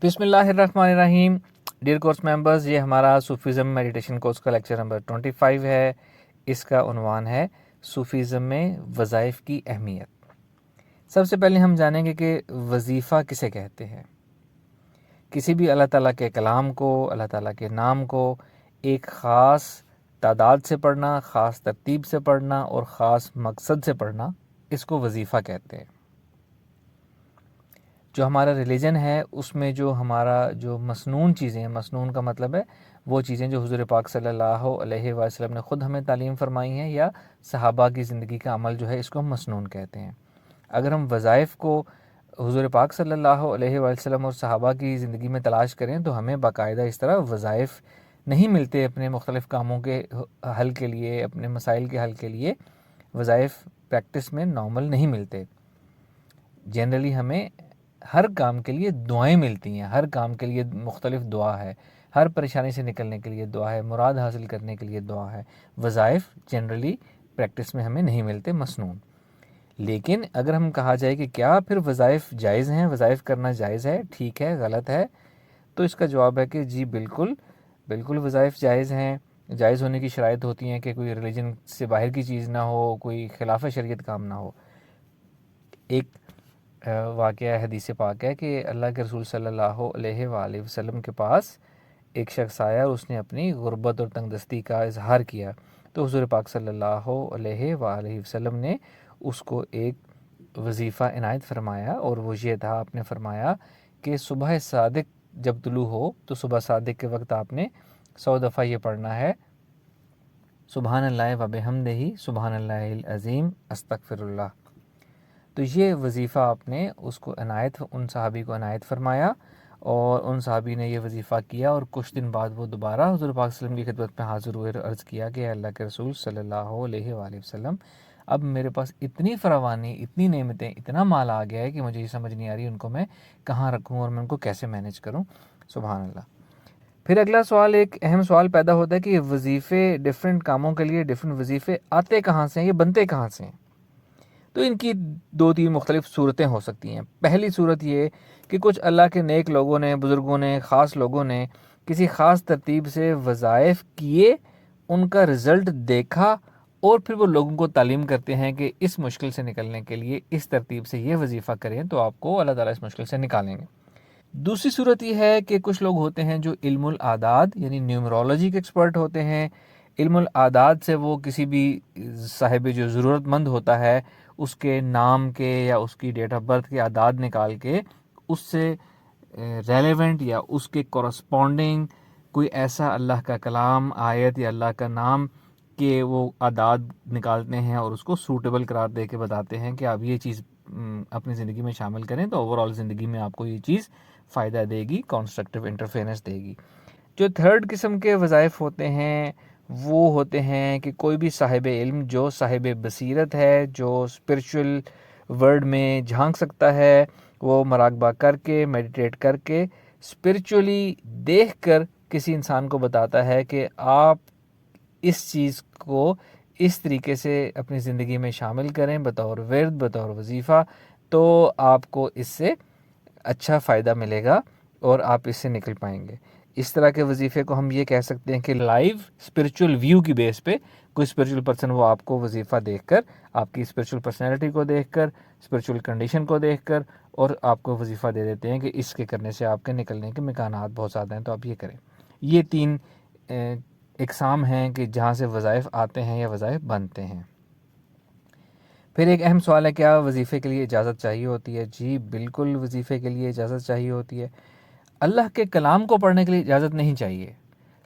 بسم اللہ الرحمن الرحیم. ڈیئر کورس ممبرز، یہ ہمارا صوفیزم میڈیٹیشن کورس کا لیکچر نمبر 25 ہے. اس کا عنوان ہے صوفیزم میں وظائف کی اہمیت. سب سے پہلے ہم جانیں گے کہ وظیفہ کسے کہتے ہیں. کسی بھی اللہ تعالیٰ کے کلام کو، اللہ تعالیٰ کے نام کو ایک خاص تعداد سے پڑھنا، خاص ترتیب سے پڑھنا اور خاص مقصد سے پڑھنا، اس کو وظیفہ کہتے ہیں. جو ہمارا ریلیجن ہے اس میں جو ہمارا جو مسنون چیزیں ہیں، مسنون کا مطلب ہے وہ چیزیں جو حضور پاک صلی اللہ علیہ وسلم نے خود ہمیں تعلیم فرمائی ہیں یا صحابہ کی زندگی کا عمل جو ہے، اس کو ہم مسنون کہتے ہیں. اگر ہم وظائف کو حضور پاک صلی اللہ علیہ وسلم اور صحابہ کی زندگی میں تلاش کریں تو ہمیں باقاعدہ اس طرح وظائف نہیں ملتے. اپنے مختلف کاموں کے حل کے لیے، اپنے مسائل کے حل کے لیے وظائف پریکٹس میں نارمل نہیں ملتے. جنرلی ہمیں ہر کام کے لیے دعائیں ملتی ہیں. ہر کام کے لیے مختلف دعا ہے، ہر پریشانی سے نکلنے کے لیے دعا ہے، مراد حاصل کرنے کے لیے دعا ہے. وظائف جنرلی پریکٹس میں ہمیں نہیں ملتے مسنون. لیکن اگر ہم کہا جائے کہ کیا پھر وظائف جائز ہیں، وظائف کرنا جائز ہے، ٹھیک ہے، غلط ہے، تو اس کا جواب ہے کہ جی بالکل بالکل وظائف جائز ہیں. جائز ہونے کی شرائط ہوتی ہیں کہ کوئی ریلیجن سے باہر کی چیز نہ ہو، کوئی خلاف شریعت کام نہ ہو. ایک واقعہ حدیث پاک ہے کہ اللہ کے رسول صلی اللہ علیہ وآلہ وسلم کے پاس ایک شخص آیا اور اس نے اپنی غربت اور تنگ دستی کا اظہار کیا. تو حضور پاک صلی اللہ علیہ وآلہ وسلم نے اس کو ایک وظیفہ عنایت فرمایا، اور وہ یہ تھا، آپ نے فرمایا کہ صبح صادق جب طلوع ہو تو صبح صادق کے وقت آپ نے 100 دفعہ یہ پڑھنا ہے، سبحان اللہ و بحمدہ سبحان اللہ العظیم استغفر اللہ. تو یہ وظیفہ آپ نے اس کو ان صحابی کو عنایت فرمایا، اور ان صحابی نے یہ وظیفہ کیا، اور کچھ دن بعد وہ دوبارہ حضور پاک صلی اللہ علیہ وسلم کی خدمت میں حاضر ہوئے اور عرض کیا کہ اللہ کے رسول صلی اللہ علیہ وآلہ وسلم، اب میرے پاس اتنی فراوانی، اتنی نعمتیں، اتنا مال آ گیا ہے کہ مجھے یہ سمجھ نہیں آ رہی ان کو میں کہاں رکھوں اور میں ان کو کیسے مینیج کروں. سبحان اللہ. پھر اگلا سوال، ایک اہم سوال پیدا ہوتا ہے کہ یہ وظیفے ڈیفرنٹ کاموں کے لیے ڈیفرنٹ وظیفے آتے کہاں سے ہیں، یہ بنتے کہاں سے ہیں؟ تو ان کی 2-3 مختلف صورتیں ہو سکتی ہیں. پہلی صورت یہ کہ کچھ اللہ کے نیک لوگوں نے، بزرگوں نے، خاص لوگوں نے کسی خاص ترتیب سے وظائف کیے، ان کا رزلٹ دیکھا، اور پھر وہ لوگوں کو تعلیم کرتے ہیں کہ اس مشکل سے نکلنے کے لیے اس ترتیب سے یہ وظیفہ کریں تو آپ کو اللہ تعالیٰ اس مشکل سے نکالیں گے. دوسری صورت یہ ہے کہ کچھ لوگ ہوتے ہیں جو علم الاعداد یعنی نیومرولوجی کے ایکسپرٹ ہوتے ہیں. علم الاعداد سے وہ کسی بھی صاحب جو ضرورت مند ہوتا ہے اس کے نام کے یا اس کی ڈیٹ آف برتھ کے اعداد نکال کے اس سے ریلیونٹ یا اس کے کورسپونڈنگ کوئی ایسا اللہ کا کلام، آیت یا اللہ کا نام کہ وہ اعداد نکالتے ہیں اور اس کو سوٹیبل قرار دے کے بتاتے ہیں کہ آپ یہ چیز اپنی زندگی میں شامل کریں تو اوور آل زندگی میں آپ کو یہ چیز فائدہ دے گی، کنسٹرکٹیو انٹرفیرنس دے گی. جو تھرڈ قسم کے وظائف ہوتے ہیں وہ ہوتے ہیں کہ کوئی بھی صاحب علم جو صاحب بصیرت ہے، جو اسپرچول ورلڈ میں جھانک سکتا ہے، وہ مراقبہ کر کے، میڈیٹیٹ کر کے، اسپرچولی دیکھ کر کسی انسان کو بتاتا ہے کہ آپ اس چیز کو اس طریقے سے اپنی زندگی میں شامل کریں بطور ورد، بطور وظیفہ، تو آپ کو اس سے اچھا فائدہ ملے گا اور آپ اس سے نکل پائیں گے. اس طرح کے وظیفے کو ہم یہ کہہ سکتے ہیں کہ لائیو اسپرچول ویو کی بیس پہ کوئی اسپرچول پرسن وہ آپ کو وظیفہ دیکھ کر، آپ کی اسپرچول پرسنالٹی کو دیکھ کر، اسپرچول کنڈیشن کو دیکھ کر، اور آپ کو وظیفہ دے دیتے ہیں کہ اس کے کرنے سے آپ کے نکلنے کے امکانات بہت زیادہ ہیں تو آپ یہ کریں. یہ 3 اقسام ہیں کہ جہاں سے وظائف آتے ہیں یا وظائف بنتے ہیں. پھر ایک اہم سوال ہے، کیا وظیفے کے لیے اجازت چاہیے ہوتی ہے؟ جی بالکل وظیفے کے لیے اجازت چاہیے ہوتی ہے. اللہ کے کلام کو پڑھنے کے لیے اجازت نہیں چاہیے،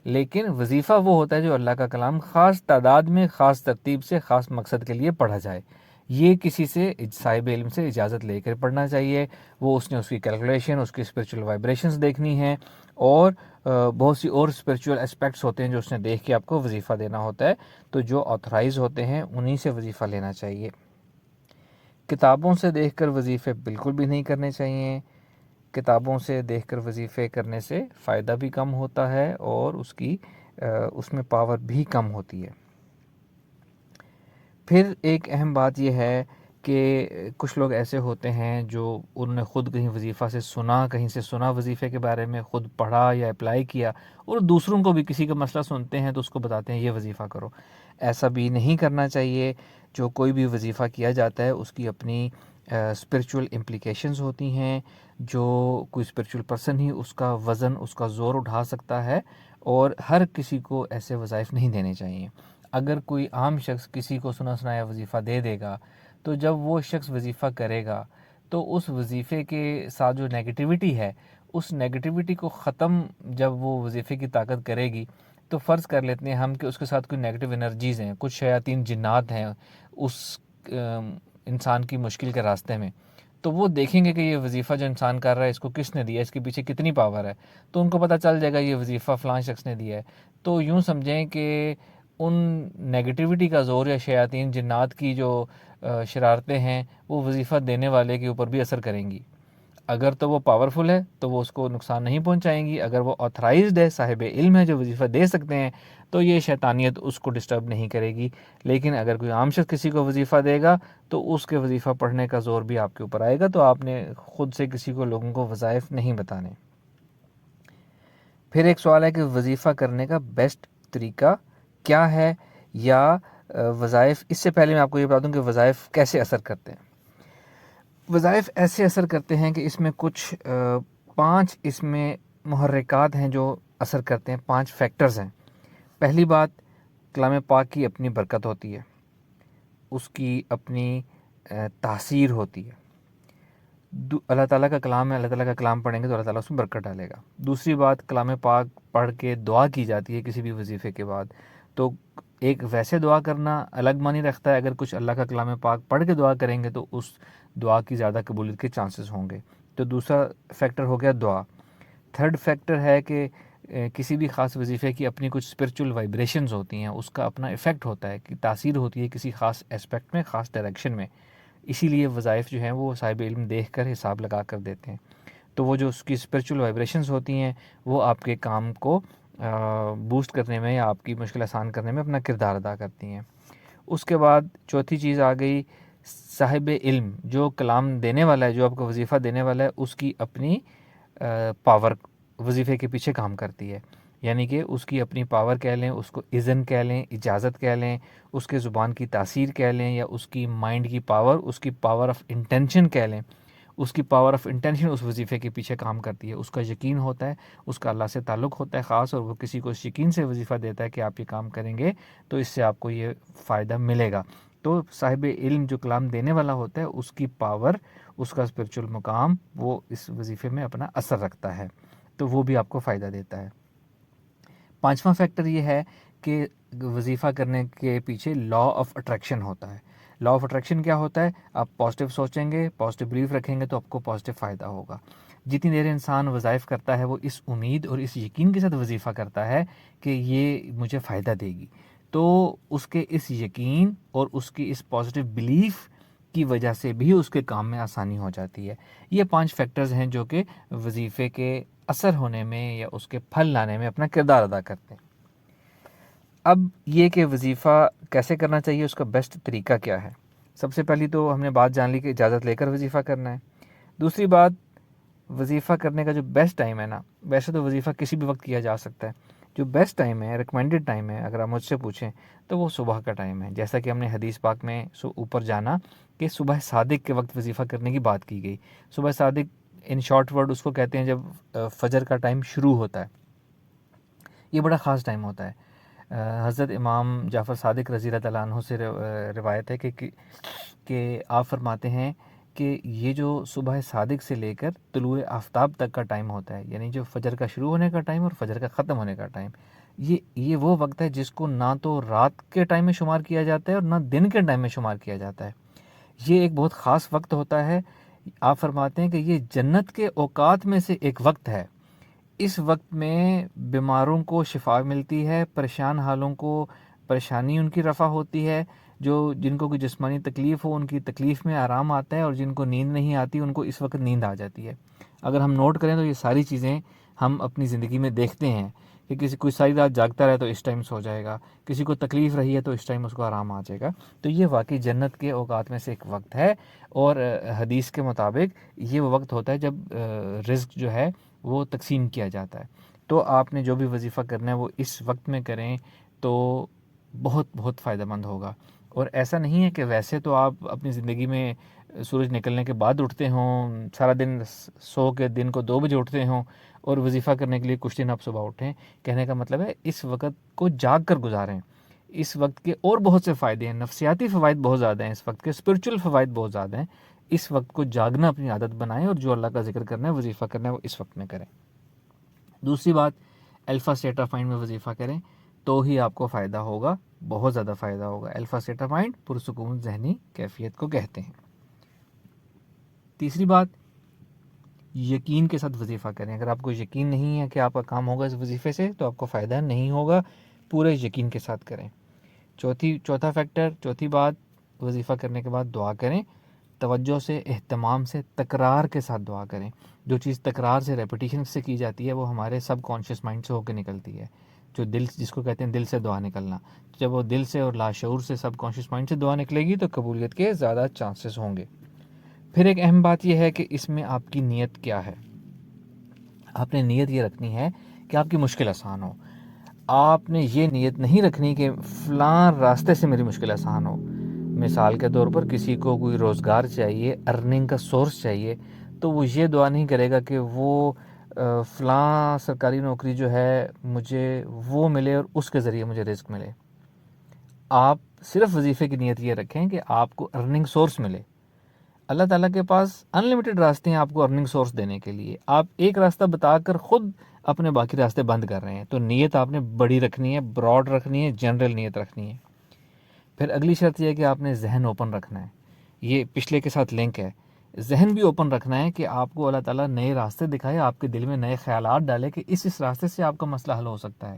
لیکن وظیفہ وہ ہوتا ہے جو اللہ کا کلام خاص تعداد میں، خاص ترتیب سے، خاص مقصد کے لیے پڑھا جائے. یہ کسی سے صاحب علم سے اجازت لے کر پڑھنا چاہیے. وہ اس نے اس کی کیلکولیشن، اس کی اسپرچول وائبریشنز دیکھنی ہیں، اور بہت سی اور اسپرچول اسپیکٹس ہوتے ہیں جو اس نے دیکھ کے آپ کو وظیفہ دینا ہوتا ہے. تو جو آتھرائز ہوتے ہیں انہی سے وظیفہ لینا چاہیے. کتابوں سے دیکھ کر وظیفے بالکل بھی نہیں کرنے چاہیے. کتابوں سے دیکھ کر وظیفے کرنے سے فائدہ بھی کم ہوتا ہے اور اس میں پاور بھی کم ہوتی ہے. پھر ایک اہم بات یہ ہے کہ کچھ لوگ ایسے ہوتے ہیں جو انہوں نے خود کہیں وظیفہ سے سنا، کہیں سے سنا وظیفے کے بارے میں، خود پڑھا یا اپلائی کیا، اور دوسروں کو بھی کسی کا مسئلہ سنتے ہیں تو اس کو بتاتے ہیں یہ وظیفہ کرو۔ ایسا بھی نہیں کرنا چاہیے۔ جو کوئی بھی وظیفہ کیا جاتا ہے اس کی اپنی اسپرچول امپلیکیشنز ہوتی ہیں۔ جو کوئی اسپرچول پرسن ہی اس کا وزن، اس کا زور اٹھا سکتا ہے، اور ہر کسی کو ایسے وظائف نہیں دینے چاہیے۔ اگر کوئی عام شخص کسی کو سنا سنایا وظیفہ دے دے گا تو جب وہ شخص وظیفہ کرے گا تو اس وظیفے کے ساتھ جو نیگیٹیوٹی ہے، اس نیگیٹیوٹی کو ختم جب وہ وظیفے کی طاقت کرے گی، تو فرض کر لیتے ہیں ہم کہ اس کے ساتھ کوئی نیگیٹیو انرجیز ہیں، کچھ شیاطین جنات ہیں اس انسان کی مشکل کے راستے میں، تو وہ دیکھیں گے کہ یہ وظیفہ جو انسان کر رہا ہے اس کو کس نے دیا، اس کے پیچھے کتنی پاور ہے، تو ان کو پتہ چل جائے گا یہ وظیفہ فلاں شخص نے دیا ہے۔ تو یوں سمجھیں کہ ان نیگیٹیوٹی کا زور یا شیاطین جنات کی جو شرارتیں ہیں وہ وظیفہ دینے والے کے اوپر بھی اثر کریں گی۔ اگر تو وہ پاورفل ہے تو وہ اس کو نقصان نہیں پہنچائیں گی، اگر وہ آتھرائزڈ ہے، صاحب علم ہے جو وظیفہ دے سکتے ہیں، تو یہ شیطانیت اس کو ڈسٹرب نہیں کرے گی۔ لیکن اگر کوئی عام شخص کسی کو وظیفہ دے گا تو اس کے وظیفہ پڑھنے کا زور بھی آپ کے اوپر آئے گا، تو آپ نے خود سے کسی کو لوگوں کو وظائف نہیں بتانے۔ پھر ایک سوال ہے کہ وظیفہ کرنے کا بیسٹ طریقہ کیا ہے، یا وظائف، اس سے پہلے میں آپ کو یہ بتا دوں کہ وظائف کیسے اثر کرتے ہیں۔ وظائف ایسے اثر کرتے ہیں کہ اس میں کچھ 5 اس میں محرکات ہیں جو اثر کرتے ہیں، 5 فیکٹرز ہیں۔ پہلی بات، کلام پاک کی اپنی برکت ہوتی ہے، اس کی اپنی تاثیر ہوتی ہے۔ اللہ تعالیٰ کا کلام ہے، اللہ تعالیٰ کا کلام پڑھیں گے تو اللہ تعالیٰ اس میں برکت ڈالے گا۔ دوسری بات، کلام پاک پڑھ کے دعا کی جاتی ہے کسی بھی وظیفے کے بعد، تو ایک ویسے دعا کرنا الگ معنی رکھتا ہے، اگر کچھ اللہ کا کلام پاک پڑھ کے دعا کریں گے تو اس دعا کی زیادہ قبولیت کے چانسز ہوں گے۔ تو دوسرا فیکٹر ہو گیا دعا۔ تھرڈ فیکٹر ہے کہ کسی بھی خاص وظیفے کی اپنی کچھ اسپرچول وائبریشنز ہوتی ہیں، اس کا اپنا ایفیکٹ ہوتا ہے، کہ تاثیر ہوتی ہے کسی خاص اسپیکٹ میں، خاص ڈائریکشن میں۔ اسی لیے وظائف جو ہیں وہ صاحب علم دیکھ کر حساب لگا کر دیتے ہیں، تو وہ جو اس کی اسپرچول وائبریشنز ہوتی ہیں وہ آپ کے کام کو بوسٹ کرنے میں یا آپ کی مشکل آسان کرنے میں اپنا کردار ادا کرتی ہیں۔ اس کے بعد چوتھی چیز آ گئی، صاحب علم جو کلام دینے والا ہے، جو آپ کو وظیفہ دینے والا ہے، اس کی اپنی پاور وظیفے کے پیچھے کام کرتی ہے، یعنی کہ اس کی اپنی پاور کہہ لیں، اس کو اذن کہہ لیں، اجازت کہہ لیں، اس کے زبان کی تاثیر کہہ لیں، یا اس کی مائنڈ کی پاور، اس کی پاور آف انٹینشن کہہ لیں۔ اس کی پاور آف انٹینشن اس وظیفے کے پیچھے کام کرتی ہے، اس کا یقین ہوتا ہے، اس کا اللہ سے تعلق ہوتا ہے خاص، اور وہ کسی کو اس یقین سے وظیفہ دیتا ہے کہ آپ یہ کام کریں گے تو اس سے آپ کو یہ فائدہ ملے گا۔ تو صاحب علم جو کلام دینے والا ہوتا ہے، اس کی پاور، اس کا اسپرچول مقام، وہ اس وظیفے میں اپنا اثر رکھتا ہے، تو وہ بھی آپ کو فائدہ دیتا ہے۔ پانچواں فیکٹر یہ ہے کہ وظیفہ کرنے کے پیچھے لا آف اٹریکشن ہوتا ہے۔ لا آف اٹریکشن کیا ہوتا ہے؟ آپ پازیٹیو سوچیں گے، پازیٹیو بلیف رکھیں گے تو آپ کو پازیٹیو فائدہ ہوگا۔ جتنی دیر انسان وظائف کرتا ہے وہ اس امید اور اس یقین کے ساتھ وظیفہ کرتا ہے کہ یہ مجھے فائدہ دے گی، تو اس کے اس یقین اور اس کی اس پازیٹیو بلیف کی وجہ سے بھی اس کے کام میں آسانی ہو جاتی ہے۔ یہ 5 فیکٹرز ہیں جو کہ وظیفے کے اثر ہونے میں یا اس کے پھل لانے میں اپنا کردار ادا کرتے ہیں۔ اب یہ کہ وظیفہ کیسے کرنا چاہیے، اس کا بیسٹ طریقہ کیا ہے۔ سب سے پہلی تو ہم نے بات جان لی کہ اجازت لے کر وظیفہ کرنا ہے۔ دوسری بات، وظیفہ کرنے کا جو بیسٹ ٹائم ہے نا، ویسے تو وظیفہ کسی بھی وقت کیا جا سکتا ہے، جو بیسٹ ٹائم ہے، ریکمینڈڈ ٹائم ہے، اگر آپ مجھ سے پوچھیں تو وہ صبح کا ٹائم ہے، جیسا کہ ہم نے حدیث پاک میں اوپر جانا کہ صبح صادق کے وقت وظیفہ کرنے کی بات کی گئی۔ صبح صادق ان شارٹ ورڈ اس کو کہتے ہیں جب فجر کا ٹائم شروع ہوتا ہے، یہ بڑا خاص ٹائم ہوتا ہے۔ حضرت امام جعفر صادق رضی اللہ تعالیٰ عنہ سے روایت ہے کہ آپ فرماتے ہیں کہ یہ جو صبح صادق سے لے کر طلوع آفتاب تک کا ٹائم ہوتا ہے، یعنی جو فجر کا شروع ہونے کا ٹائم اور فجر کا ختم ہونے کا ٹائم، یہ وہ وقت ہے جس کو نہ تو رات کے ٹائم میں شمار کیا جاتا ہے اور نہ دن کے ٹائم میں شمار کیا جاتا ہے۔ یہ ایک بہت خاص وقت ہوتا ہے۔ آپ فرماتے ہیں کہ یہ جنت کے اوقات میں سے ایک وقت ہے۔ اس وقت میں بیماروں کو شفا ملتی ہے، پریشان حالوں کو پریشانی ان کی رفع ہوتی ہے، جن کو کوئی جسمانی تکلیف ہو ان کی تکلیف میں آرام آتا ہے، اور جن کو نیند نہیں آتی ان کو اس وقت نیند آ جاتی ہے۔ اگر ہم نوٹ کریں تو یہ ساری چیزیں ہم اپنی زندگی میں دیکھتے ہیں کہ کسی کوئی ساری رات جاگتا رہے تو اس ٹائم سو جائے گا، کسی کو تکلیف رہی ہے تو اس ٹائم اس کو آرام آ جائے گا. تو یہ واقعی جنت کے اوقات میں سے ایک وقت ہے، اور حدیث کے مطابق یہ وہ وقت ہوتا ہے جب رزق جو ہے وہ تقسیم کیا جاتا ہے. تو آپ نے جو بھی وظیفہ کرنا ہے وہ اس وقت میں کریں تو بہت بہت فائدہ مند ہوگا. اور ایسا نہیں ہے کہ ویسے تو آپ اپنی زندگی میں سورج نکلنے کے بعد اٹھتے ہوں، سارا دن سو کے دن کو 2 بجے اٹھتے ہوں اور وظیفہ کرنے کے لیے کچھ دن آپ صبح اٹھیں. کہنے کا مطلب ہے اس وقت کو جاگ کر گزاریں. اس وقت کے اور بہت سے فائدے ہیں، نفسیاتی فوائد بہت زیادہ ہیں اس وقت کے، اسپرچل فوائد بہت زیادہ ہیں. اس وقت کو جاگنا اپنی عادت بنائیں، اور جو اللہ کا ذکر کرنا ہے، وظیفہ کرنا ہے، وہ اس وقت میں کریں. دوسری بات، الفا اسٹیٹ آف مائنڈ میں وظیفہ کریں تو ہی آپ کو فائدہ ہوگا، بہت زیادہ فائدہ ہوگا. الفا اسٹیٹ آف مائنڈ پرسکون ذہنی کیفیت کو کہتے ہیں. تیسری بات، یقین کے ساتھ وظیفہ کریں. اگر آپ کو یقین نہیں ہے کہ آپ کا کام ہوگا اس وظیفے سے تو آپ کو فائدہ نہیں ہوگا. پورے یقین کے ساتھ کریں. چوتھا فیکٹر، چوتھی بات، وظیفہ کرنے کے بعد دعا کریں. توجہ سے، اہتمام سے، تکرار کے ساتھ دعا کریں. جو چیز تکرار سے، ریپیٹیشن سے کی جاتی ہے وہ ہمارے سب کانشیس مائنڈ سے ہو کے نکلتی ہے. جو دل، جس کو کہتے ہیں دل سے دعا نکلنا، جب وہ دل سے اور لاشعور سے، سب کانشیس مائنڈ سے دعا نکلے گی تو قبولیت کے زیادہ چانسز ہوں گے. پھر ایک اہم بات یہ ہے کہ اس میں آپ کی نیت کیا ہے. آپ نے نیت یہ رکھنی ہے کہ آپ کی مشکل آسان ہو. آپ نے یہ نیت نہیں رکھنی کہ فلاں راستے سے میری مشکل آسان ہو. مثال کے طور پر کسی کو کوئی روزگار چاہیے، ارننگ کا سورس چاہیے، تو وہ یہ دعا نہیں کرے گا کہ وہ فلاں سرکاری نوکری جو ہے مجھے وہ ملے اور اس کے ذریعے مجھے رزق ملے. آپ صرف وظیفے کی نیت یہ رکھیں کہ آپ کو ارننگ سورس ملے. اللہ تعالیٰ کے پاس ان لمیٹڈ راستے ہیں آپ کو ارننگ سورس دینے کے لیے. آپ ایک راستہ بتا کر خود اپنے باقی راستے بند کر رہے ہیں. تو نیت آپ نے بڑی رکھنی ہے، براڈ رکھنی ہے، جنرل نیت رکھنی ہے. پھر اگلی شرط یہ ہے کہ آپ نے ذہن اوپن رکھنا ہے. یہ پچھلے کے ساتھ لنک ہے. ذہن بھی اوپن رکھنا ہے کہ آپ کو اللہ تعالیٰ نئے راستے دکھائے، آپ کے دل میں نئے خیالات ڈالے کہ اس راستے سے آپ کا مسئلہ حل ہو سکتا ہے.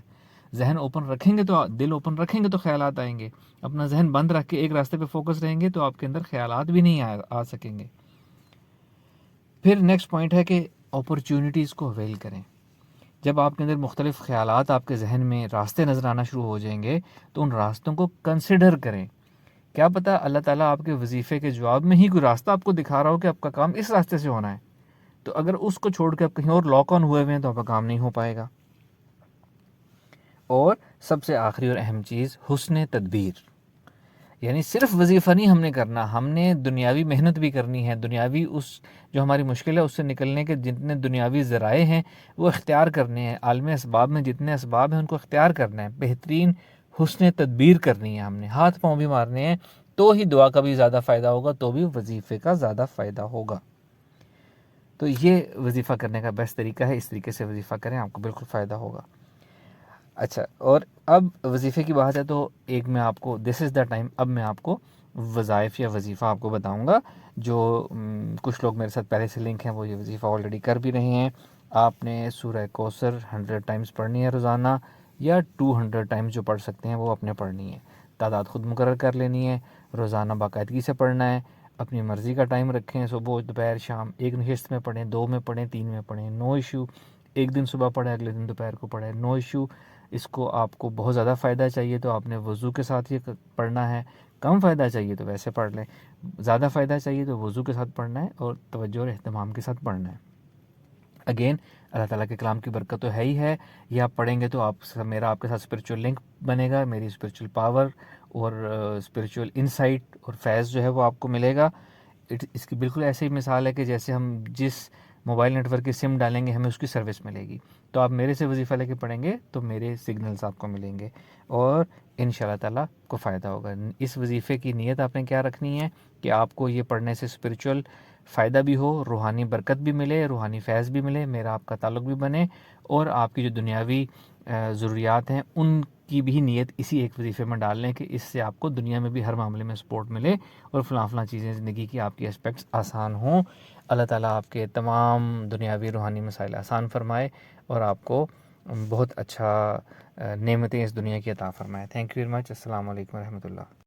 ذہن اوپن رکھیں گے تو، دل اوپن رکھیں گے تو خیالات آئیں گے. اپنا ذہن بند رکھ کے ایک راستے پہ فوکس رہیں گے تو آپ کے اندر خیالات بھی نہیں آ سکیں گے. پھر نیکسٹ پوائنٹ ہے کہ اپرچونٹیز کو اویل کریں. جب آپ کے اندر مختلف خیالات آپ کے ذہن میں راستے نظر آنا شروع ہو جائیں گے تو ان راستوں کو کنسیڈر کریں. کیا پتہ اللہ تعالیٰ آپ کے وظیفے کے جواب میں ہی کوئی راستہ آپ کو دکھا رہا ہو کہ آپ کا کام اس راستے سے ہونا ہے. تو اگر اس کو چھوڑ کے آپ کہیں اور لاک آن ہوئے ہوئے ہیں تو آپ کا کام نہیں ہو پائے گا. اور سب سے آخری اور اہم چیز، حسن تدبیر. یعنی صرف وظیفہ نہیں ہم نے کرنا، ہم نے دنیاوی محنت بھی کرنی ہے. دنیاوی اس جو ہماری مشکل ہے اس سے نکلنے کے جتنے دنیاوی ذرائع ہیں وہ اختیار کرنے ہیں. عالم اسباب میں جتنے اسباب ہیں ان کو اختیار کرنا ہے. بہترین حسن تدبیر کرنی ہے. ہم نے ہاتھ پاؤں بھی مارنے ہیں تو ہی دعا کا بھی زیادہ فائدہ ہوگا، تو بھی وظیفے کا زیادہ فائدہ ہوگا. تو یہ وظیفہ کرنے کا بیسٹ طریقہ ہے. اس طریقے سے وظیفہ کریں، آپ کو بالکل فائدہ ہوگا. اچھا، اور اب وظیفے کی بات ہے تو ایک میں آپ کو دس از دا ٹائم، اب میں آپ کو وظائف یا وظیفہ آپ کو بتاؤں گا. جو کچھ لوگ میرے ساتھ پہلے سے لنک ہیں وہ یہ وظیفہ آلریڈی کر بھی رہے ہیں. آپ نے سورہ کوثر 100 ٹائمز پڑھنی ہے روزانہ، یا 200 ٹائمز جو پڑھ سکتے ہیں وہ اپنے پڑھنی ہے. تعداد خود مقرر کر لینی ہے. روزانہ باقاعدگی سے پڑھنا ہے. اپنی مرضی کا ٹائم رکھیں، صبح دوپہر شام. ایک نشست میں پڑھیں، 2 میں پڑھیں، 3 میں پڑھیں، نو ایشو. ایک دن صبح پڑھیں، اگلے دن دوپہر کو پڑھیں، نو ایشو. اس کو آپ کو بہت زیادہ فائدہ چاہیے تو آپ نے وضو کے ساتھ یہ پڑھنا ہے. کم فائدہ چاہیے تو ویسے پڑھ لیں. زیادہ فائدہ چاہیے تو وضو کے ساتھ پڑھنا ہے اور توجہ اور اہتمام کے ساتھ پڑھنا ہے. اگین اللہ تعالیٰ کے کلام کی برکت تو ہے ہی ہے. یہ آپ پڑھیں گے تو میرا آپ کے ساتھ اسپرچول لنک بنے گا. میری اسپرچول پاور اور اسپرچول انسائٹ اور فیض جو ہے وہ آپ کو ملے گا. اس کی بالکل ایسی ہی مثال ہے کہ جیسے ہم جس موبائل نیٹ ورک کی سم ڈالیں گے ہمیں اس کی سروس ملے گی. تو آپ میرے سے وظیفہ لے کے پڑھیں گے تو میرے سگنلز آپ کو ملیں گے اور ان شاء اللہ تعالیٰ کو فائدہ ہوگا. اس وظیفے کی نیت آپ نے کیا رکھنی ہے کہ آپ کو یہ پڑھنے سے اسپرچول فائدہ بھی ہو، روحانی برکت بھی ملے، روحانی فیض بھی ملے، میرا آپ کا تعلق بھی بنے، اور آپ کی جو دنیاوی ضروریات ہیں ان کی بھی نیت اسی ایک وظیفے میں ڈال لیں کہ اس سے آپ کو دنیا میں بھی ہر معاملے میں سپورٹ ملے اور فلاں چیزیں زندگی کی آپ کی اسپیکٹس آسان ہوں. اللہ تعالیٰ آپ کے تمام دنیاوی روحانی مسائل آسان فرمائے اور آپ کو بہت اچھا نعمتیں اس دنیا کی عطا فرمائے. Thank you very much. السلام علیکم ورحمۃ اللہ.